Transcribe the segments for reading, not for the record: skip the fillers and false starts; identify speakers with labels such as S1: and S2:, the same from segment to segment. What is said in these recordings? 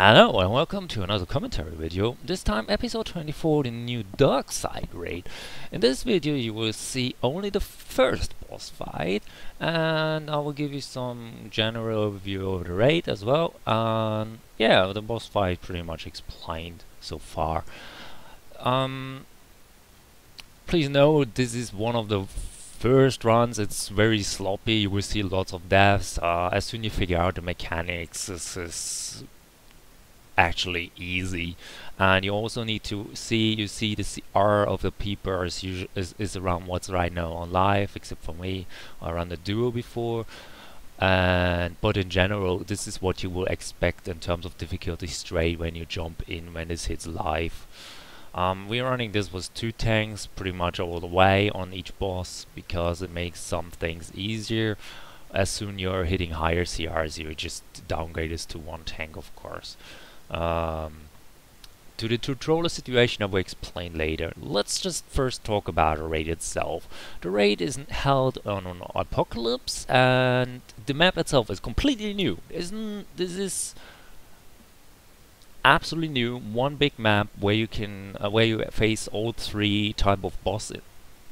S1: Hello and welcome to another commentary video, this time episode 24, the new Darkseid raid. In this video you will see only the first boss fight, and I will give you some general overview of the raid as well. And yeah, the boss fight pretty much explained so far. Please note this is one of the first runs. It's very sloppy, you will see lots of deaths. As soon as you figure out the mechanics, this is actually easy. And you also need to see, you see the CR of the people is around what's right now on live, except for me. I ran the duo before, but in general this is what you will expect in terms of difficulty straight when you jump in when this hits live. We're running this with 2 tanks pretty much all the way on each boss because it makes some things easier. As soon you're hitting higher CRs, you just downgrade this to 1 tank, of course. To the tutorial situation I will explain later. Let's just first talk about the raid itself. The raid is held on an apocalypse, and the map itself is completely new. This is absolutely new. One big map where you can where you face all 3 type of boss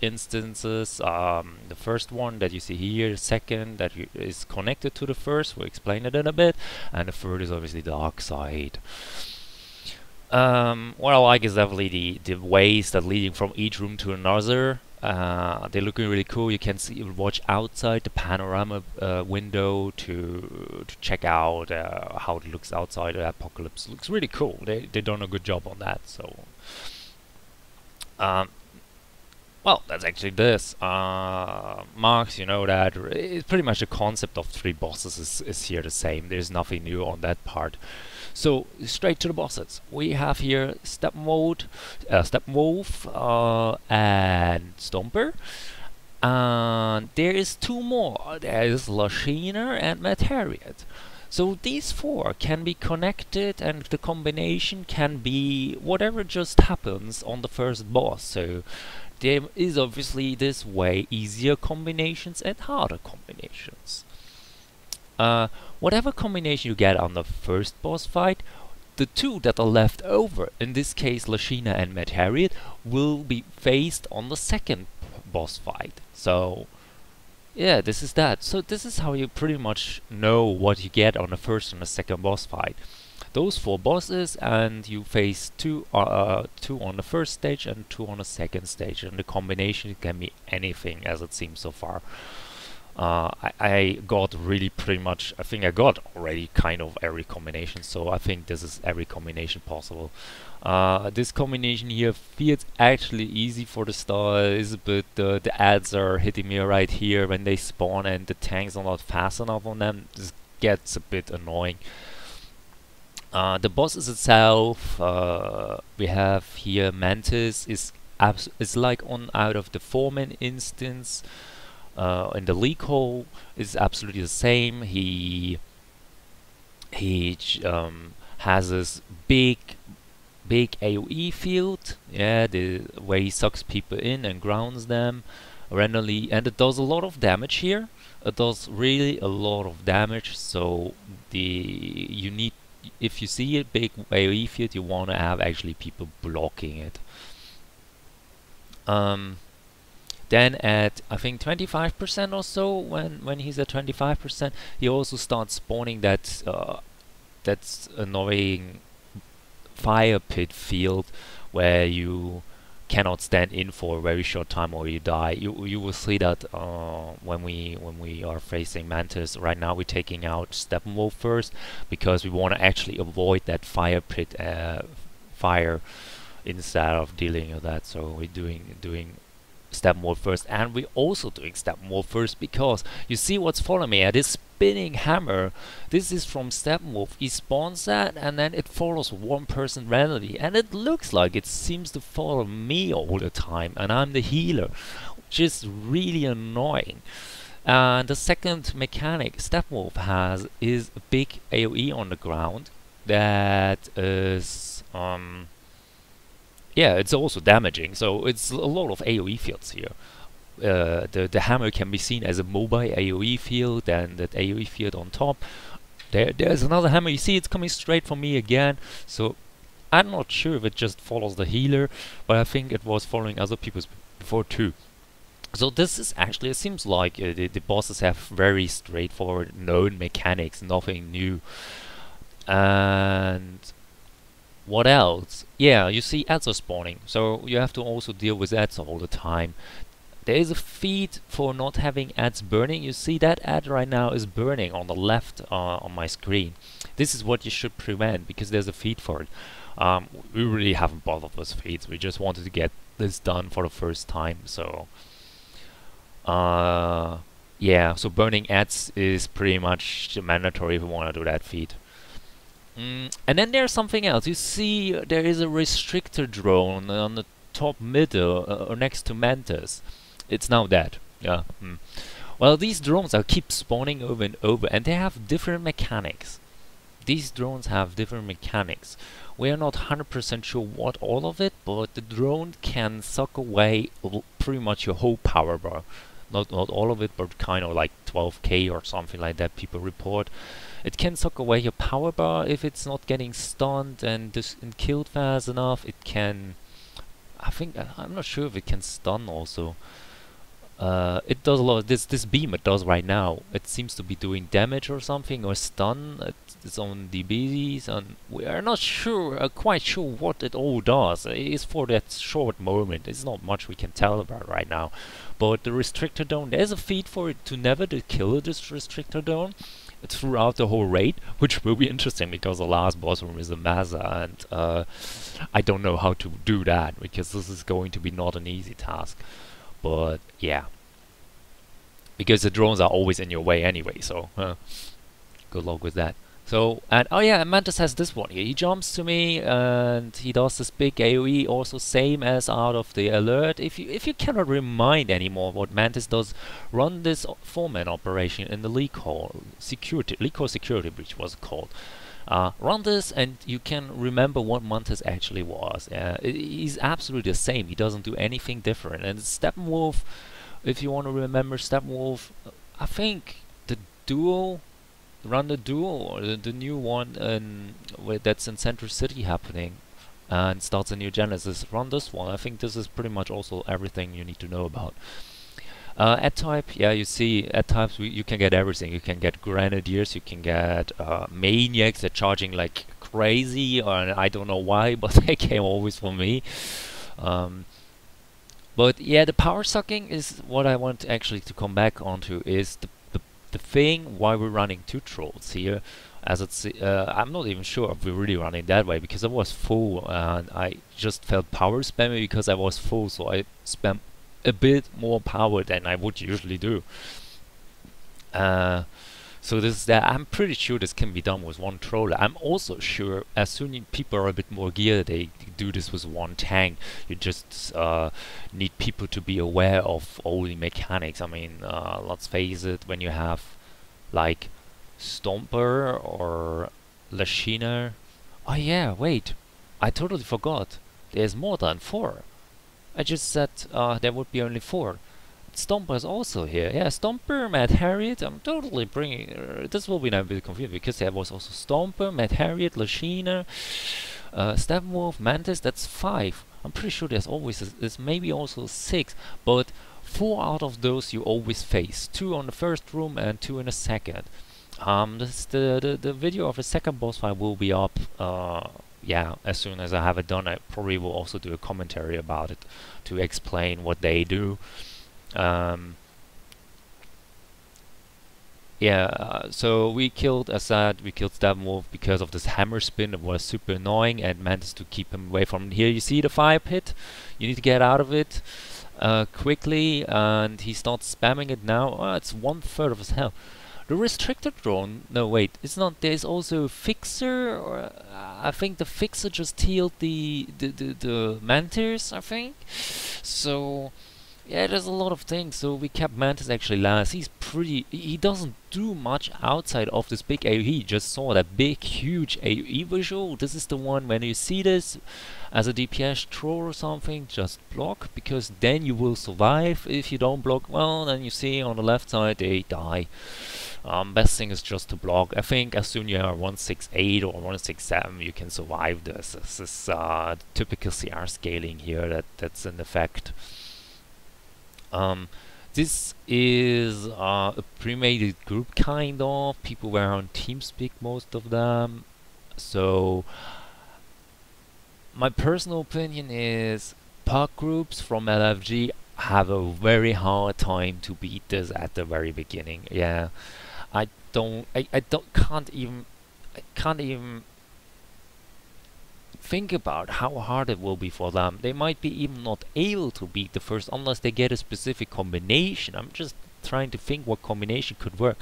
S1: instances. The first one that you see here, the second that is connected to the first, we'll explain it in a bit, and the third is obviously Darkseid. What I like is definitely the ways that leading from each room to another. They're looking really cool. You can watch outside the panorama window to check out how it looks outside the apocalypse. Looks really cool. They done a good job on that. So well, that's actually this. Marks, you know that it's pretty much the concept of 3 bosses is here the same. There's nothing new on that part. So straight to the bosses. We have here Steppenwolf, and Stomper. And there is 2 more. There is Lashina and Metariot. So these 4 can be connected, and the combination can be whatever just happens on the first boss. So there is obviously this way easier combinations and harder combinations. Whatever combination you get on the first boss fight, the 2 that are left over, in this case Lashina and Metariot, will be faced on the second boss fight. So yeah, this is that. So this is how you pretty much know what you get on the first and the second boss fight. Those 4 bosses, and you face 2 on the first stage and 2 on the second stage, and the combination can be anything as it seems so far. I got really pretty much, I think I got already kind of every combination, so I think this is every combination possible. This combination here feels actually easy for the start, but the ads are hitting me right here when they spawn and the tanks are not fast enough on them. This gets a bit annoying. The bosses itself, we have here Mantis is like out of the Foreman instance. In the leak hole is absolutely the same. He has this big AoE field, yeah, the way he sucks people in and grounds them randomly, and it does a lot of damage here. It does really a lot of damage. So you need, if you see a big AoE field, you want to have actually people blocking it. Then at I think 25% or so, when he's at 25%, he also starts spawning that that's annoying fire pit field where you cannot stand in for a very short time or you die. You will see that when we are facing Mantis. Right now we're taking out Steppenwolf first because we want to actually avoid that fire pit fire instead of dealing with that. So we're doing Steppenwolf first, and we're also doing Steppenwolf first because you see what's following me. This spinning hammer, this is from Steppenwolf. He spawns that and then it follows 1 person randomly, and it looks like it seems to follow me all the time, and I'm the healer, which is really annoying. And the second mechanic Steppenwolf has is a big AoE on the ground that is yeah, it's also damaging, so it's a lot of AoE fields here. The hammer can be seen as a mobile AoE field, and that AoE field on top There's another hammer. You see, it's coming straight for me again. So I'm not sure if it just follows the healer, but I think it was following other people's before too. So this is actually, it seems like the bosses have very straightforward known mechanics, nothing new. And what else? Yeah, you see ads are spawning, so you have to also deal with ads all the time. There is a feed for not having ads burning. You see that ad right now is burning on the left on my screen. This is what you should prevent, because there's a feed for it. We really haven't bothered with feeds. We just wanted to get this done for the first time. So yeah, so burning ads is pretty much mandatory if we want to do that feed. And then there's something else. You see there is a restrictor drone on the top middle next to Mantis. It's now dead. Yeah. Well, these drones are keep spawning over and over, and they have different mechanics. These drones have different mechanics. We are not 100% sure what all of it, but the drone can suck away pretty much your whole power bar. Not all of it, but kind of like 12k or something like that people report. It can suck away your power bar if it's not getting stunned and killed fast enough. It can... I'm not sure if it can stun also. It does a lot. This beam it does right now, it seems to be doing damage or something, or stun its own DBs, and we are not sure, quite sure what it all does. It's for that short moment. It's not much we can tell about right now. But the restrictor dome, there's a feed for it to never kill this restrictor dome throughout the whole raid, which will be interesting because the last boss room is a Maza, and I don't know how to do that because this is going to be not an easy task. But yeah, because the drones are always in your way anyway, so good luck with that. So, and oh yeah, Mantis has this one here. He jumps to me and he does this big AoE, also same as out of the alert. If you cannot remind anymore what Mantis does, run this 4-man operation in the leak hole security breach was called. Run this and you can remember what Mantis actually was. He's absolutely the same. He doesn't do anything different. And Steppenwolf, if you want to remember Steppenwolf, I think the duo, run the duo, or the new one that's in Central City happening and starts a new Genesis. Run this one. I think this is pretty much also everything you need to know about. Ad type, yeah, you see, ad types, you can get everything. You can get Grenadiers, you can get Maniacs that charging like crazy, and I don't know why, but they came always for me. But yeah, the power sucking is what I want actually to come back onto, is the thing why we're running 2 trolls here. As it's, I'm not even sure if we're really running that way, because I was full and I just felt power spamming because I was full, so I spam a bit more power than I would usually do. So this is that. I'm pretty sure this can be done with 1 troller. I'm also sure as soon as people are a bit more geared, they do this with 1 tank. You just need people to be aware of all the mechanics. I mean, let's face it, when you have like Stomper or Lashina. Oh yeah, wait, I totally forgot. There's more than 4. I just said there would be only 4. Stomper is also here. Yeah, Stomper, Mad Harriet. I'm totally bringing... this will be a bit confusing because there was also Stomper, Mad Harriet, Lashina, Steppenwolf, Mantis. That's 5. I'm pretty sure there's maybe also 6, but 4 out of those you always face. 2 on the first room and 2 in the second. The video of the second boss fight will be up. Yeah, as soon as I have it done, I probably will also do a commentary about it to explain what they do. Yeah, so we killed Assad, we killed Steppenwolf because of this hammer spin. It was super annoying and managed to keep him away from here. You see the fire pit? You need to get out of it quickly, and he starts spamming it now. Oh, it's 1/3 of his health. The restrictor drone, no wait, it's not, there's also a fixer, or I think the fixer just healed the Mantis, I think. So yeah, there's a lot of things. So we kept Mantis actually last. He doesn't do much outside of this big AoE. You just saw that big huge AoE visual. This is the one, when you see this as a DPS troll or something, just block, because then you will survive. If you don't block, well, then you see on the left side they die. Best thing is just to block. I think as soon as you are 168 or 167, you can survive this. This is typical CR scaling here that's in effect. This is a pre-made group, kind of. People were on TeamSpeak, most of them. So my personal opinion is puck groups from LFG have a very hard time to beat this at the very beginning. Yeah, I can't even think about how hard it will be for them. They might be even not able to beat the first unless they get a specific combination. I'm just trying to think what combination could work.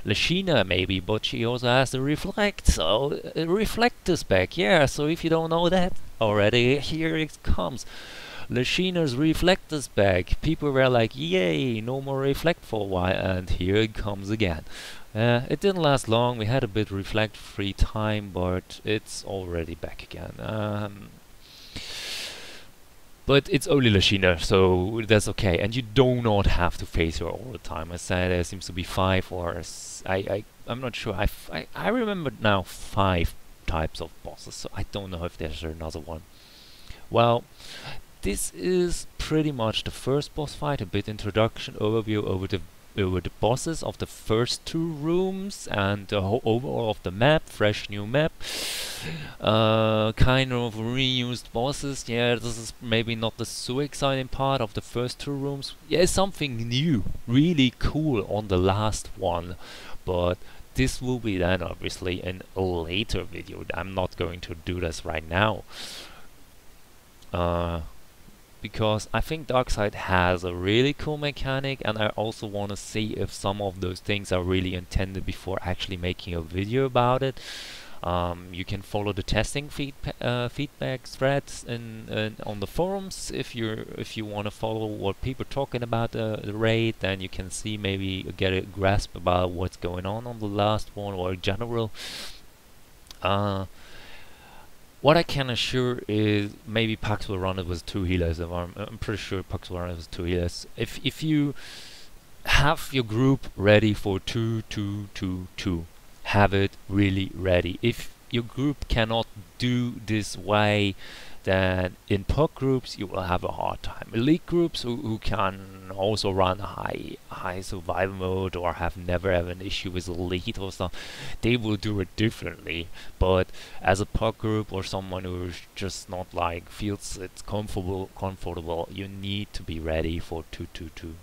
S1: Lashina maybe, but she also has the reflect, so reflect is back. Yeah, so if you don't know that already, here it comes. Lashina's reflect is back. People were like, yay, no more reflect for a while, and here it comes again. It didn't last long. We had a bit reflect free time, but it's already back again. But it's only Lashina, so that's okay. And you do not have to face her all the time. I said there seems to be 5 or I'm not sure. I remember now 5 types of bosses, so I don't know if there's another one. Well, this is pretty much the first boss fight, a bit introduction, overview over the bosses of the first 2 rooms and the whole overall of the map, fresh new map. Kind of reused bosses. Yeah, this is maybe not the so exciting part of the first 2 rooms. Yeah, something new, really cool on the last one, but this will be then obviously in a later video. I'm not going to do this right now. Because I think Darkseid has a really cool mechanic, and I also want to see if some of those things are really intended before actually making a video about it. You can follow the testing feedback threads on the forums if you want to follow what people are talking about the raid. Then you can see, maybe get a grasp about what's going on the last one, or in general. What I can assure is maybe Pax will run it with 2 healers. I'm pretty sure Pax will run it with 2 healers. If you have your group ready for 2-2-2-2, have it really ready. If your group cannot do this way, then in puck groups you will have a hard time. Elite groups who can also run high survival mode or have never have an issue with elite or stuff, they will do it differently. But as a puck group or someone who's just not like feels it's comfortable, you need to be ready for 2-2-2-2.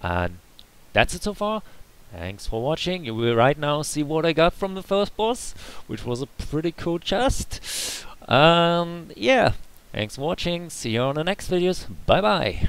S1: And that's it so far. Thanks for watching. You will right now see what I got from the first boss, which was a pretty cool chest. Yeah, thanks for watching. See you on the next videos. Bye bye.